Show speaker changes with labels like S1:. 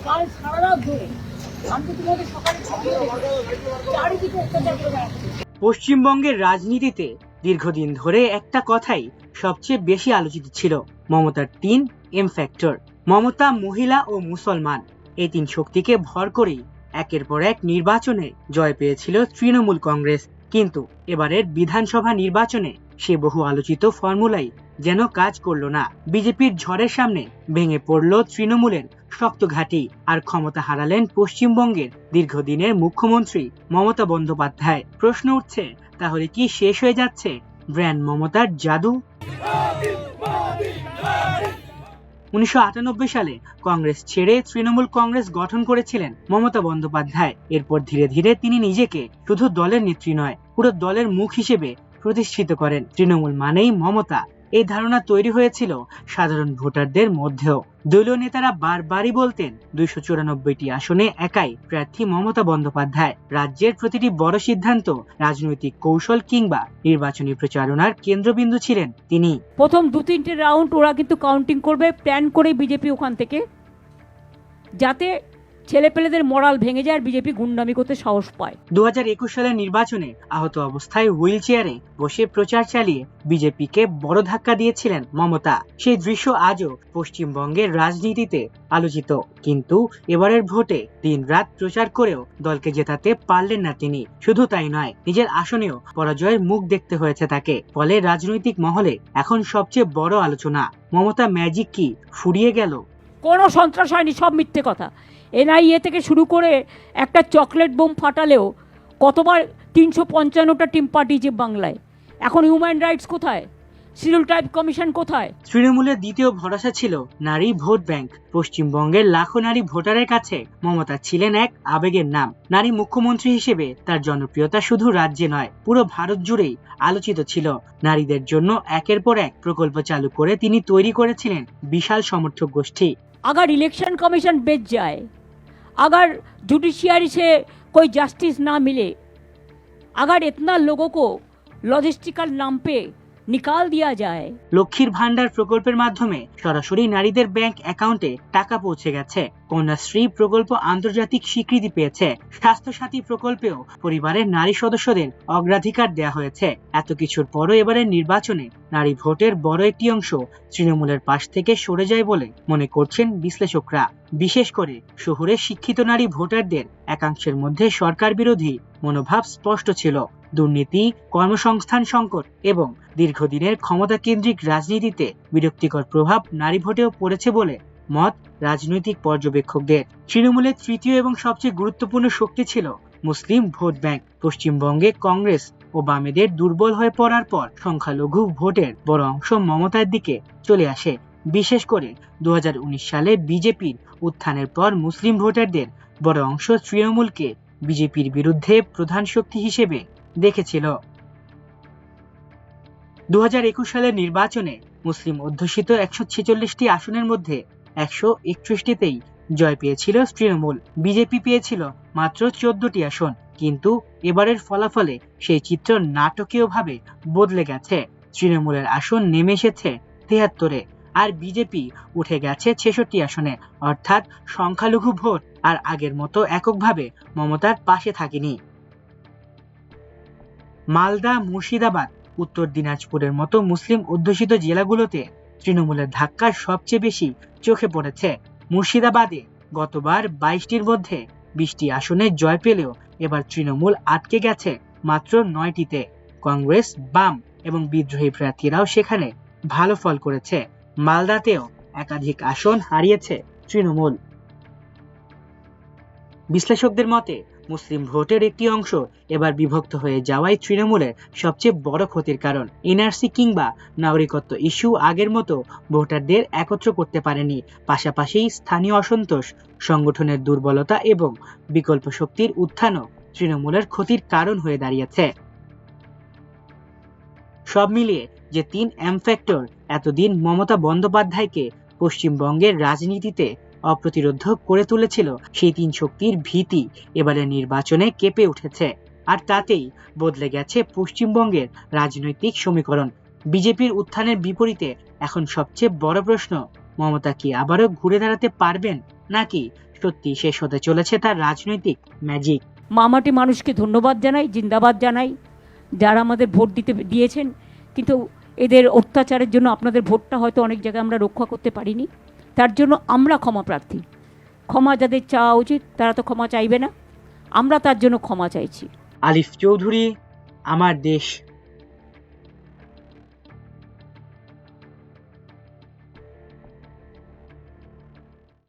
S1: কাল সারা রাত ধরে আমি তো তোমাদের সকালে চারিদিকে অত্যাচার করে বেড়াচ্ছি।
S2: পশ্চিমবঙ্গের রাজনীতিতে দীর্ঘদিন ধরে একটা কথাই সবচেয়ে বেশি আলোচিত ছিল, মমতার 3 এম ফ্যাক্টর। মমতা মহিলা ও মুসলমান, এই 3 শক্তিকে ভর করেই একের পর এক নির্বাচনে জয় পেয়েছিল তৃণমূল কংগ্রেস। কিন্তু এবারের বিধানসভা নির্বাচনে সে বহু আলোচিত ফর্মুলাই যেন কাজ করলো না। বিজেপির ঝড়ের সামনে ভেঙে পড়ল তৃণমূলের শক্ত ঘাঁটি, আর ক্ষমতা হারালেন পশ্চিমবঙ্গের দীর্ঘদিনের মুখ্যমন্ত্রী মমতা বন্দ্যোপাধ্যায়। প্রশ্ন উঠছে, তাহলে কি শেষ হয়ে যাচ্ছে ব্র্যান্ড মমতার জাদু? 1998 সালে কংগ্রেস ছেড়ে তৃণমূল কংগ্রেস গঠন করেছিলেন মমতা বন্দ্যোপাধ্যায়। এরপর ধীরে ধীরে তিনি নিজেকে শুধু দলের নেত্রী নয়, পুরো দলের মুখ হিসেবে প্রতিষ্ঠিত করেন। তৃণমূল মানেই মমতা, এই ধারণা তৈরি হয়েছিল সাধারণ ভোটারদের মধ্যেও। দলীয় নেতারা বারবারই বলতেন 294টি আসনে একাই প্রার্থী মমতা বন্দ্যোপাধ্যায়। রাজ্যের প্রতিটি বড় সিদ্ধান্ত, রাজনৈতিক কৌশল কিংবা নির্বাচনী প্রচারণার কেন্দ্রবিন্দু ছিলেন তিনি।
S1: প্রথম 2-3টে রাউন্ড ওরা কিন্তু কাউন্টিং করবে, প্ল্যান করে বিজেপি ওখান থেকে, যাতে ছেলেপেলেদের মরাল ভেঙে যায় আর বিজেপি গুন্ডামি করতে সাহস পায়।
S2: 2021 সালের নির্বাচনে আহত অবস্থায় হুইল চেয়ারে বসে প্রচার চালিয়ে বিজেপিকে বড় ধাক্কা দিয়েছিলেন মমতা। সেই দৃশ্য আজও পশ্চিমবঙ্গের রাজনীতিতে আলোচিত। কিন্তু এবারের ভোটে দিনরাত প্রচার করেও দলকে জেতাতে পারলেন না তিনি। শুধু তাই নয়, নিজের আসনেও পরাজয়ের মুখ দেখতে হয়েছে তাকে। ফলে রাজনৈতিক মহলে এখন সবচেয়ে বড় আলোচনা, মমতা ম্যাজিক কি ফুরিয়ে গেল?
S1: কোনো সন্ত্রাস হয়নি, সব মিথ্যে কথা। এনআইএ থেকে শুরু করে একটা চকলেট বোম ফাটালেও কতবার 355টা টিম পাঠিয়েছে বাংলায়। এখন হিউম্যান রাইটস কোথায়? শিডিউল ট্রাইব কমিশন কোথায়?
S2: তৃণমূলের দ্বিতীয় ভরসা ছিল নারী ভোট ব্যাংক। পশ্চিমবঙ্গের লাখো নারী ভোটারের কাছে মমতা ছিলেন এক আবেগের নাম। নারী মুখ্যমন্ত্রী হিসেবে তার জনপ্রিয়তা শুধু রাজ্যে নয়, পুরো ভারত জুড়েই আলোচিত ছিল। নারীদের জন্য একের পর এক প্রকল্প চালু করে তিনি তৈরি করেছিলেন বিশাল সমর্থক গোষ্ঠী।
S1: अगर इलेक्शन कमीशन बेच जाए, अगर जुडिशियरी से कोई जस्टिस ना मिले, अगर इतना लोगों को लॉजिस्टिकल नाम पे निकाल दिया जाए।
S2: লক্ষ্মীর ভান্ডার প্রকল্পের মাধ্যমে সরাসরি নারীদের ব্যাংক অ্যাকাউন্টে টাকা পৌঁছে গেছে। কন্যাশ্রী প্রকল্প আন্তর্জাতিক স্বীকৃতি পেয়েছে। স্বাস্থ্য সাথী প্রকল্পেও পরিবারের নারী সদস্যদের অগ্রাধিকার দেওয়া হয়েছে। এত কিছুর পরও এবারের নির্বাচনে নারী ভোটের বড় একটি অংশ তৃণমূলের পাশ থেকে সরে যায় বলে মনে করছেন বিশ্লেষকরা। বিশেষ করে শহুরে শিক্ষিত নারী ভোটারদের একাংশের মধ্যে সরকার বিরোধী মনোভাব স্পষ্ট ছিল। দুর্নীতি, কর্মসংস্থান সংকট এবং দীর্ঘদিনের ক্ষমতা কেন্দ্রিক রাজনীতিতে বিরক্তিকর প্রভাব নারী ভোটেও পড়েছে বলে মত রাজনৈতিক পর্যবেক্ষকদের। তৃণমূলের তৃতীয় এবং সবচেয়ে গুরুত্বপূর্ণ শক্তি ছিল মুসলিম ভোট ব্যাংক। পশ্চিমবঙ্গে কংগ্রেস ও বামেদের দুর্বল হয়ে পড়ার পর সংখ্যালঘু ভোটের বড় অংশ মমতার দিকে চলে আসে। বিশেষ করে 2019 সালে বিজেপির উত্থানের পর মুসলিম ভোটারদের বড় অংশ তৃণমূলকে বিজেপির বিরুদ্ধে প্রধান শক্তি হিসেবে দেখেছিল। 2021 সালের নির্বাচনে মুসলিম অধ্যুষিত 146টি আসনের মধ্যে 131টিতেই জয় পেয়েছিল তৃণমূল। বিজেপি পেয়েছিল মাত্র 14টি আসন। কিন্তু এবারের ফলাফলে সেই চিত্র নাটকীয়ভাবে বদলে গেছে। তৃণমূলের আসন নেমে এসেছে 73-এ, আর বিজেপি উঠে গেছে 66 আসনে। অর্থাৎ সংখ্যালঘু ভোট আর আগের মতো এককভাবে মমতার পাশে থাকেনি। মালদা, মুর্শিদাবাদ, উত্তর দিনাজপুরের মতো মুসলিম অধ্যুষিত জেলাগুলোতে তৃণমূলের ধাক্কা সবচেয়ে বেশি চোখে পড়েছে। মুর্শিদাবাদে গতবার 22টির মধ্যে 20টি আসনে জয় পেলেও এবার তৃণমূল আটকে গেছে মাত্র 9টিতে। কংগ্রেস, বাম এবং বিদ্রোহী প্রার্থীরাও সেখানে ভালো ফল করেছে। মালদাতেও একাধিক আসন হারিয়েছে তৃণমূল। বিশ্লেষকদের মতে মুসলিম ভোটের একটি অংশ এবার বিভক্ত হয়ে যাওয়াই তৃণমূলের সবচেয়ে বড় ক্ষতির কারণ। এনআরসি কিংবা নাগরিকত্ব ইস্যু আগের মতো ভোটারদের একত্র করতে পারেনি। পাশাপাশি স্থানীয় অসন্তোষ, সংগঠনের দুর্বলতা এবং বিকল্প শক্তির উত্থানও তৃণমূলের ক্ষতির কারণ হয়ে দাঁড়িয়েছে। সব মিলিয়ে যে 3 এম ফ্যাক্টর এতদিন মমতা বন্দ্যোপাধ্যায়কে পশ্চিমবঙ্গের রাজনীতিতে অপ্রতিরোধ করে তুলেছিল, সেই 3 শক্তির ভীতি এবারে নির্বাচনে কেঁপে উঠেছে। আর তাতেই বদলে গেছে পশ্চিমবঙ্গের রাজনৈতিক সমীকরণ। বিজেপির উত্থানের বিপরীতে এখন সবচেয়ে বড় প্রশ্ন, মমতা কি আবারও ঘুরে দাঁড়াতে পারবেন, নাকি সত্যি শেষ হতে চলেছে তার রাজনৈতিক ম্যাজিক।
S1: মামাটি মানুষকে ধন্যবাদ জানাই, জিন্দাবাদ জানাই, যারা আমাদের ভোট দিয়েছেন, কিন্তু এদের অত্যাচারের জন্য আপনাদের ভোটটা হয়তো অনেক জায়গায় আমরা রক্ষা করতে পারিনি। তার জন্য আমরা ক্ষমা প্রার্থী। ক্ষমা যাদের চাওয়া উচিত তারা তো ক্ষমা চাইবে না, আমরা তার জন্য ক্ষমা চাইছি।
S2: আলিফ চৌধুরী, আমার দেশ।